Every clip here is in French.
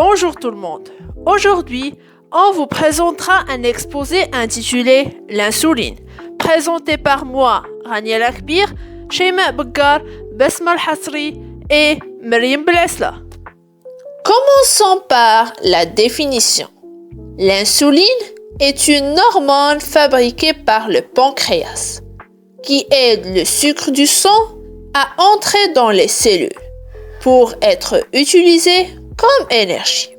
Bonjour tout le monde. Aujourd'hui, on vous présentera un exposé intitulé L'insuline, présenté par moi, Rania Lakbir, Shema Baggar, Basma Al-Hasri et Maryam Blesla. Commençons par la définition. L'insuline est une hormone fabriquée par le pancréas qui aide le sucre du sang à entrer dans les cellules pour être utilisé comme énergie.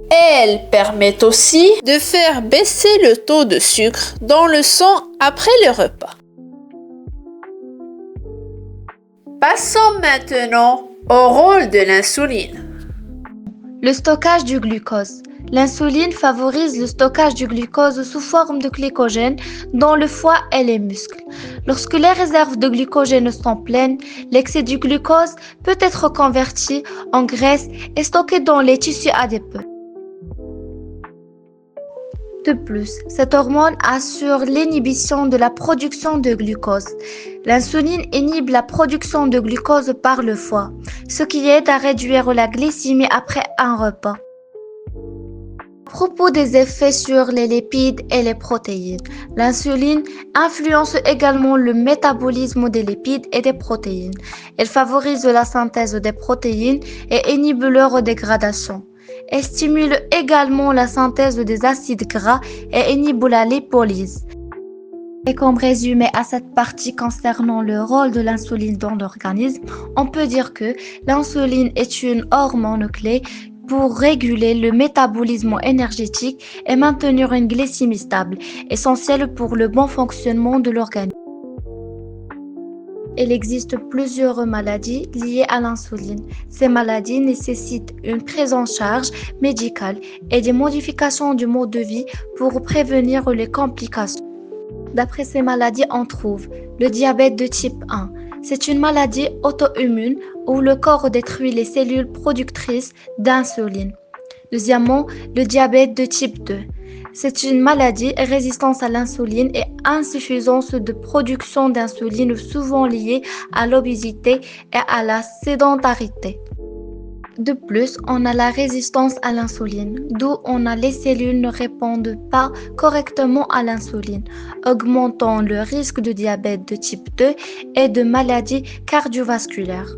Elle permet aussi de faire baisser le taux de sucre dans le sang après le repas. Passons maintenant au rôle de l'insuline. Le stockage du glucose. L'insuline favorise le stockage du glucose sous forme de glycogène dans le foie et les muscles. Lorsque les réserves de glycogène sont pleines, l'excès du glucose peut être converti en graisse et stocké dans les tissus adipeux. De plus, cette hormone assure l'inhibition de la production de glucose. L'insuline inhibe la production de glucose par le foie, ce qui aide à réduire la glycémie après un repas. À propos des effets sur les lipides et les protéines, l'insuline influence également le métabolisme des lipides et des protéines. Elle favorise la synthèse des protéines et inhibe leur dégradation. Elle stimule également la synthèse des acides gras et inhibe la lipolyse. Et comme résumé à cette partie concernant le rôle de l'insuline dans l'organisme, on peut dire que l'insuline est une hormone clé pour réguler le métabolisme énergétique et maintenir une glycémie stable, essentielle pour le bon fonctionnement de l'organisme. Il existe plusieurs maladies liées à l'insuline. Ces maladies nécessitent une prise en charge médicale et des modifications du mode de vie pour prévenir les complications. D'après ces maladies, on trouve le diabète de type 1. C'est une maladie auto-immune où le corps détruit les cellules productrices d'insuline. Deuxièmement, le diabète de type 2. C'est une maladie résistance à l'insuline et insuffisance de production d'insuline souvent liée à l'obésité et à la sédentarité. De plus, on a la résistance à l'insuline, d'où les cellules ne répondent pas correctement à l'insuline, augmentant le risque de diabète de type 2 et de maladies cardiovasculaires.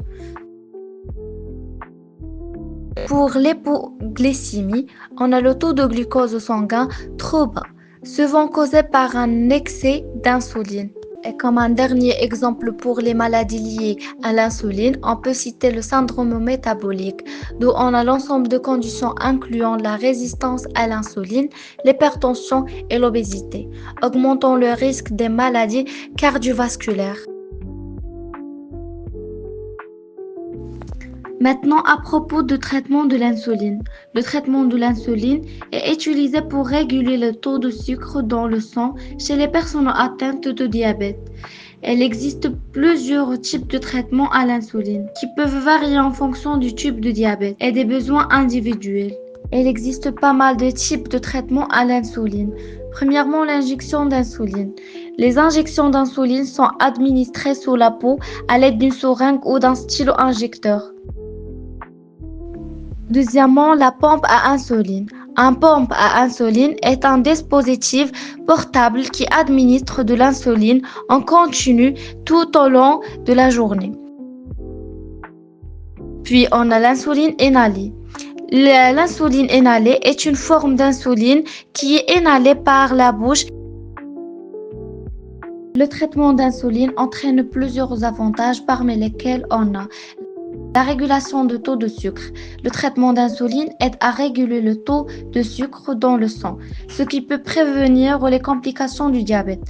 Pour l'hypoglycémie, on a le taux de glucose sanguin trop bas, souvent causé par un excès d'insuline. Et comme un dernier exemple pour les maladies liées à l'insuline, on peut citer le syndrome métabolique, d'où on a l'ensemble de conditions incluant la résistance à l'insuline, l'hypertension et l'obésité, augmentant le risque des maladies cardiovasculaires. Maintenant, à propos du traitement de l'insuline. Le traitement de l'insuline est utilisé pour réguler le taux de sucre dans le sang chez les personnes atteintes de diabète. Il existe plusieurs types de traitements à l'insuline qui peuvent varier en fonction du type de diabète et des besoins individuels. Il existe pas mal de types de traitements à l'insuline. Premièrement, l'injection d'insuline. Les injections d'insuline sont administrées sous la peau à l'aide d'une seringue ou d'un stylo-injecteur. Deuxièmement, la pompe à insuline. Un pompe à insuline est un dispositif portable qui administre de l'insuline en continu tout au long de la journée. Puis, on a l'insuline inhalée. L'insuline inhalée est une forme d'insuline qui est inhalée par la bouche. Le traitement d'insuline entraîne plusieurs avantages parmi lesquels on a la régulation du taux de sucre. Le traitement d'insuline aide à réguler le taux de sucre dans le sang, ce qui peut prévenir les complications du diabète.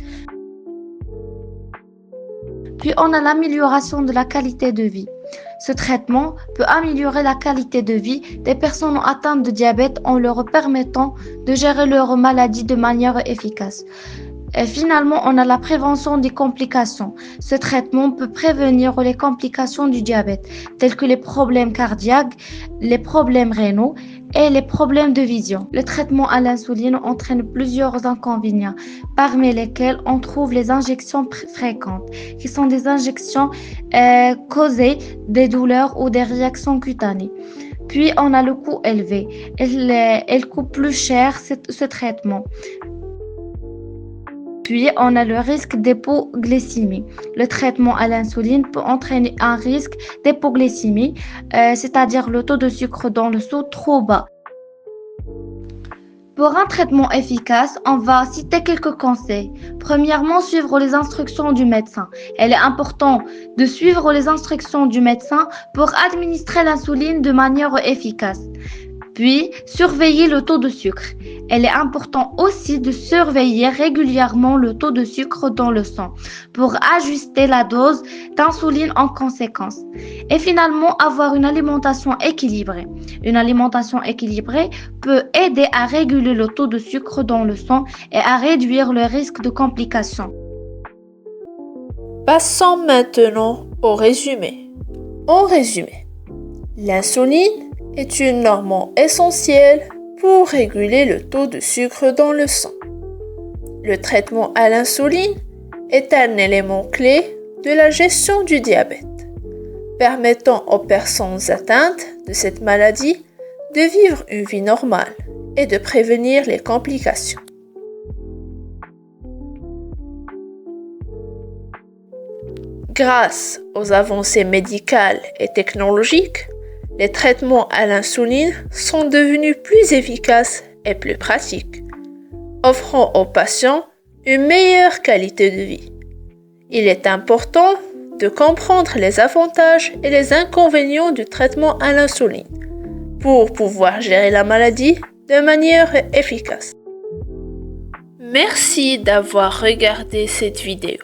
Puis on a l'amélioration de la qualité de vie. Ce traitement peut améliorer la qualité de vie des personnes atteintes de diabète en leur permettant de gérer leur maladie de manière efficace. Et finalement, on a la prévention des complications. Ce traitement peut prévenir les complications du diabète, tels que les problèmes cardiaques, les problèmes rénaux et les problèmes de vision. Le traitement à l'insuline entraîne plusieurs inconvénients, parmi lesquels on trouve les injections fréquentes, qui sont des injections causées des douleurs ou des réactions cutanées. Puis on a le coût élevé. Elle coûte plus cher ce traitement. Puis, on a le risque d'hypoglycémie. Le traitement à l'insuline peut entraîner un risque d'hypoglycémie, c'est-à-dire le taux de sucre dans le sang trop bas. Pour un traitement efficace, on va citer quelques conseils. Premièrement, suivre les instructions du médecin. Il est important de suivre les instructions du médecin pour administrer l'insuline de manière efficace. Puis, surveiller le taux de sucre. Il est important aussi de surveiller régulièrement le taux de sucre dans le sang pour ajuster la dose d'insuline en conséquence. Et finalement, avoir une alimentation équilibrée. Une alimentation équilibrée peut aider à réguler le taux de sucre dans le sang et à réduire le risque de complications. Passons maintenant au résumé. En résumé, l'insuline est une hormone essentielle pour réguler le taux de sucre dans le sang. Le traitement à l'insuline est un élément clé de la gestion du diabète, permettant aux personnes atteintes de cette maladie de vivre une vie normale et de prévenir les complications. Grâce aux avancées médicales et technologiques, les traitements à l'insuline sont devenus plus efficaces et plus pratiques, offrant aux patients une meilleure qualité de vie. Il est important de comprendre les avantages et les inconvénients du traitement à l'insuline pour pouvoir gérer la maladie de manière efficace. Merci d'avoir regardé cette vidéo.